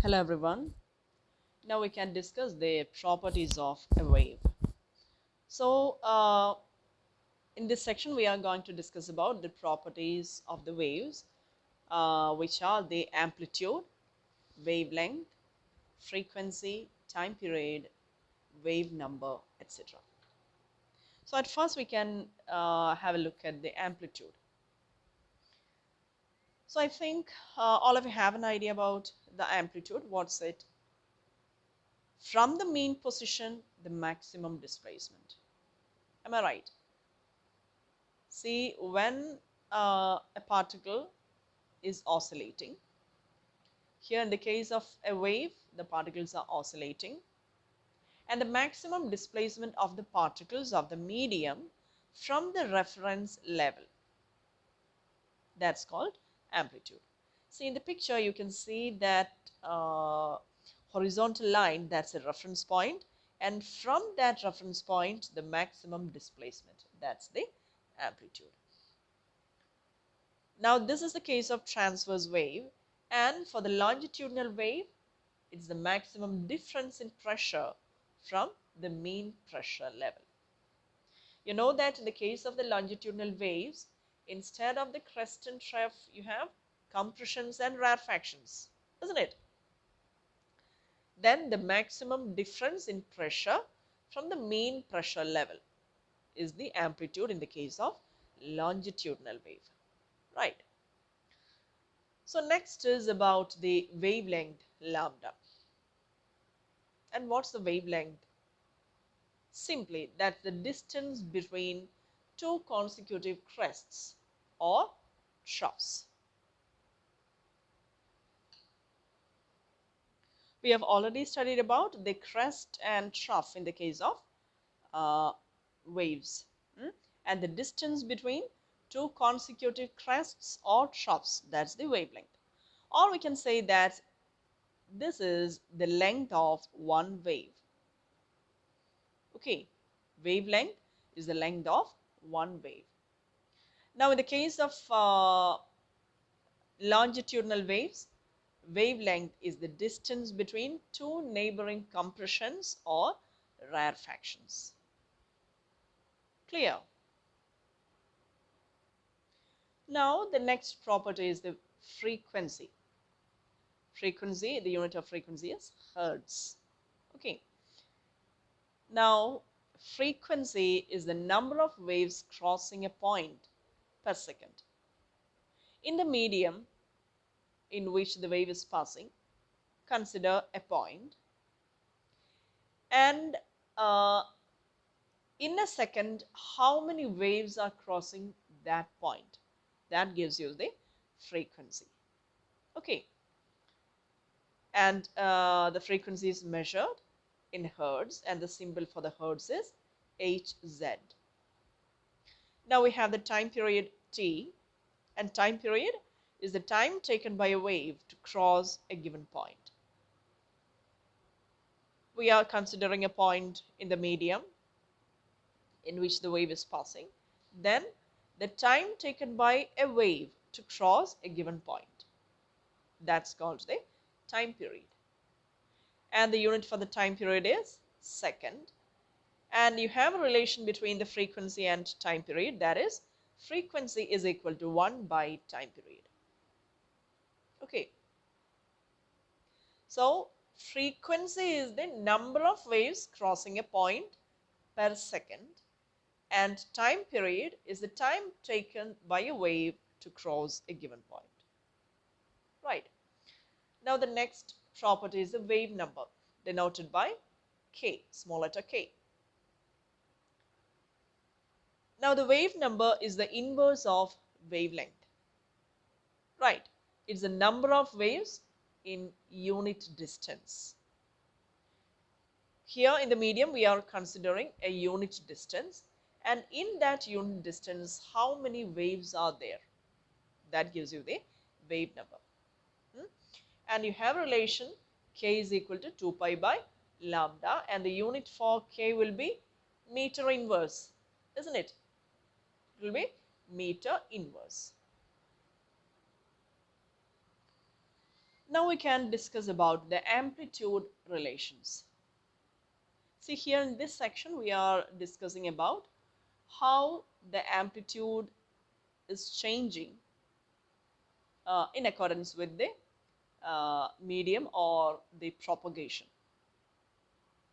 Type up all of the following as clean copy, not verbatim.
Hello everyone. Now we can discuss the properties of a wave. So in this section we are going to discuss about the properties of the waves, which are the amplitude, wavelength, frequency, time period, wave number, etc. So at first we can have a look at the amplitude. So I think all of you have an idea about the amplitude. What's it? From the mean position, the maximum displacement. Am I right? See, when a particle is oscillating, here in the case of a wave, the particles are oscillating, and the maximum displacement of the particles of the medium from the reference level, that's called amplitude. See, in the picture you can see that horizontal line, that's a reference point, and from that reference point the maximum displacement, that's the amplitude. Now this is the case of transverse wave, and for the longitudinal wave it's the maximum difference in pressure from the mean pressure level. You know that in the case of the longitudinal waves, instead of the crest and trough you have compressions and rarefactions, isn't it? Then the maximum difference in pressure from the mean pressure level is the amplitude in the case of longitudinal wave, right? So next is about the wavelength lambda. And what's the wavelength? Simply, that's the distance between two consecutive crests or troughs. We have already studied about the crest and trough in the case of waves. And the distance between two consecutive crests or troughs, that's the wavelength. Or we can say that this is the length of one wave. Okay, wavelength is the length of one wave. Now in the case of longitudinal waves, wavelength is the distance between two neighboring compressions or rarefactions. Clear? Now the next property is the frequency. Frequency, the unit of frequency is hertz. Okay. Now frequency is the number of waves crossing a point per second. In the medium in which the wave is passing, consider a point, and in a second how many waves are crossing that point, that gives you the frequency. Okay, and the frequency is measured in hertz, and the symbol for the hertz is Hz. Now we have the time period t, and time period is the time taken by a wave to cross a given point. We are considering a point in the medium in which the wave is passing. Then the time taken by a wave to cross a given point, that's called the time period. And the unit for the time period is second. And you have a relation between the frequency and time period, that is frequency is equal to 1 by time period. Okay, so frequency is the number of waves crossing a point per second, and time period is the time taken by a wave to cross a given point. Right. Now the next property is the wave number, denoted by k, small letter k. Now the wave number is the inverse of wavelength. Right. It's the number of waves in unit distance. Here in the medium we are considering a unit distance, and in that unit distance how many waves are there, that gives you the wave number. And you have a relation k is equal to 2 pi by lambda, and the unit for k will be meter inverse, isn't it? It will be meter inverse. Now we can discuss about the amplitude relations. See, here in this section we are discussing about how the amplitude is changing in accordance with the medium or the propagation.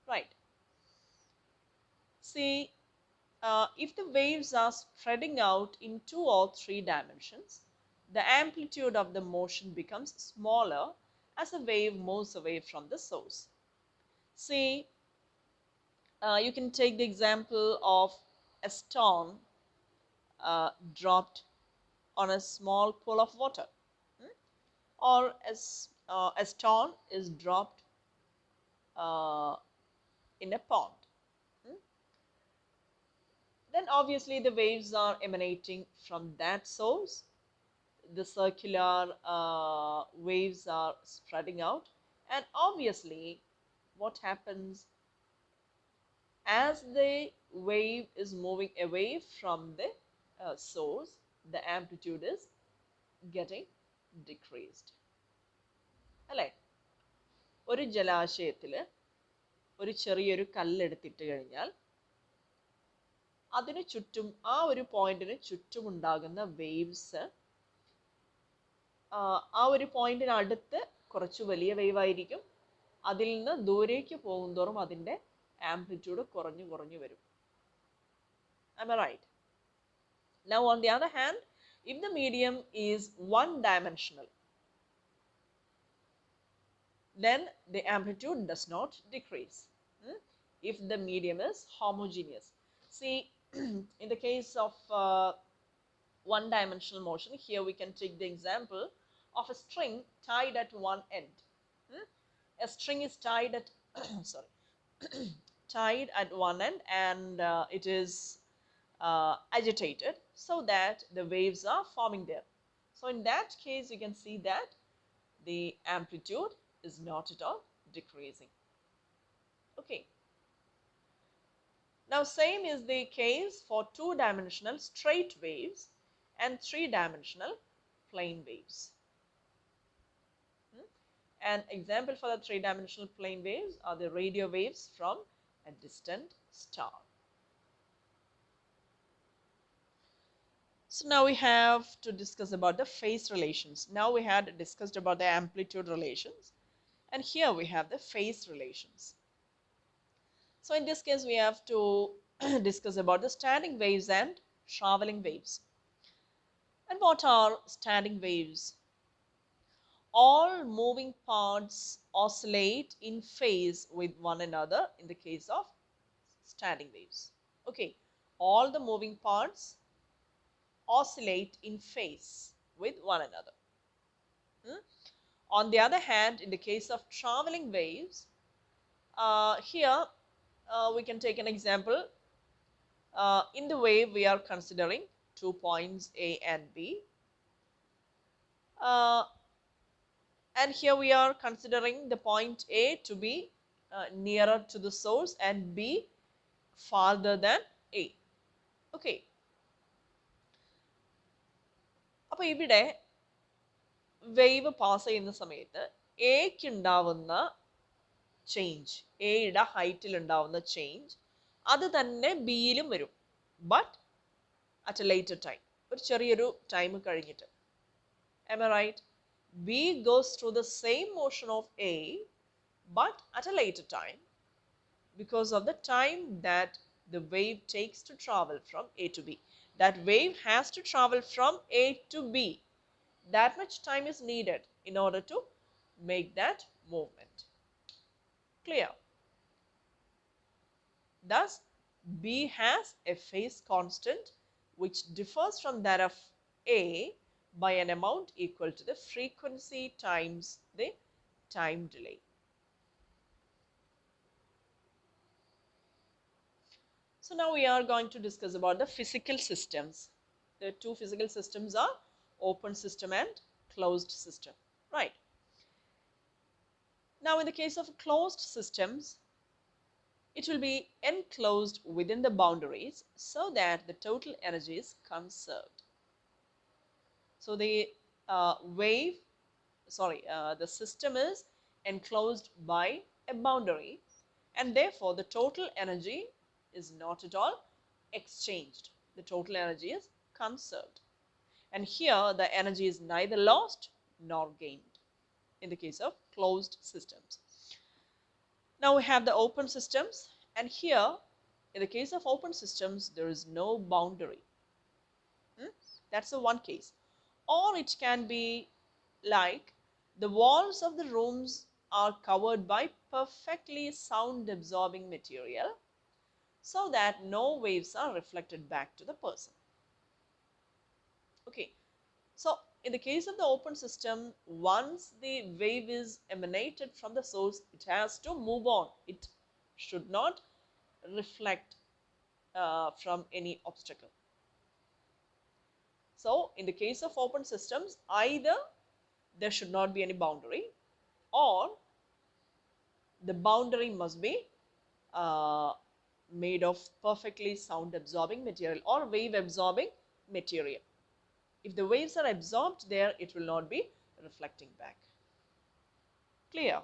Right. See, if the waves are spreading out in 2 or 3 dimensions, the amplitude of the motion becomes smaller as the wave moves away from the source. See, you can take the example of a stone dropped on a small pool of water, or as a stone is dropped uh, in a pond. Then obviously the waves are emanating from that source. The circular waves are spreading out, and obviously what happens as the wave is moving away from the source, the amplitude is getting decreased. അല്ലേ? ഒരു ജലാശയത്തിൽ ഒരു ചെറിയൊരു കല്ലെടുത്തിട്ട് കഴിഞ്ഞാൽ അതിന് ചുറ്റും ആ ഒരു പോയിന്റിന് ചുറ്റും ഉണ്ടാകുന്ന വേവ്സ് ആ ഒരു പോയിന്റിന് അടുത്ത് കുറച്ച് വലിയ വേവ് ആയിരിക്കും. അതിൽ നിന്ന് ദൂരേക്ക് പോകുന്തോറും അതിൻ്റെ ആംപ്ലിറ്റ്യൂഡ് കുറഞ്ഞു കുറഞ്ഞു വരും. Am I right? Now on the other hand, if the medium is one-dimensional, then the amplitude does not decrease. If the medium is homogeneous. See, in the case of one-dimensional motion, here we can take the example of a string tied at one end. A string is tied at tied at one end, and it is agitated so that the waves are forming there. So in that case, you can see that the amplitude is not at all decreasing. Okay. Now same is the case for two-dimensional straight waves and three-dimensional plane waves. An example for the three-dimensional plane waves are the radio waves from a distant star. So now we have to discuss about the phase relations. Now we had discussed about the amplitude relations, and here we have the phase relations. So in this case we have to discuss about the standing waves and traveling waves. And what are standing waves? All moving parts oscillate in phase with one another in the case of standing waves. Okay, all the moving parts oscillate in phase with one another. On the other hand, in the case of traveling waves, here we can take an example. In the wave, we are considering 2 points A and B. And here we are considering the point A to be nearer to the source and B farther than A. Okay. അപ്പോൾ ഇവിടെ wave pass ചെയ്യുന്ന സമയത്ത് എക്ക് ഉണ്ടാവുന്ന change, എയുടെ ഹൈറ്റിൽ ഉണ്ടാവുന്ന change അത് തന്നെ ബിയിലും വരും, but at A later time, ഒരു ചെറിയൊരു ടൈം കഴിഞ്ഞിട്ട്. Am I right? B goes through the same motion of A, but at a later time, because of the time that the wave takes to travel from A to B. That wave has to travel from A to B. That much time is needed in order to make that movement. Clear? Thus, B has a phase constant which differs from that of A by an amount equal to the frequency times the time delay. So now we are going to discuss about the physical systems. The two physical systems are open system and closed system, right? Now in the case of closed systems, it will be enclosed within the boundaries so that the total energy is conserved. So the wave the system is enclosed by a boundary, and therefore the total energy is not at all exchanged. The total energy is conserved. And here the energy is neither lost nor gained in the case of closed systems. Now we have the open systems, and here in the case of open systems there is no boundary. That's the one case. Or it can be like the walls of the rooms are covered by perfectly sound absorbing material so that no waves are reflected back to the person. Okay, so in the case of the open system, once the wave is emanated from the source, it has to move on. It should not reflect from any obstacle. So in the case of open systems, either there should not be any boundary, or the boundary must be uh, made of perfectly sound absorbing material or wave absorbing material. If the waves are absorbed there, it will not be reflecting back. Clear?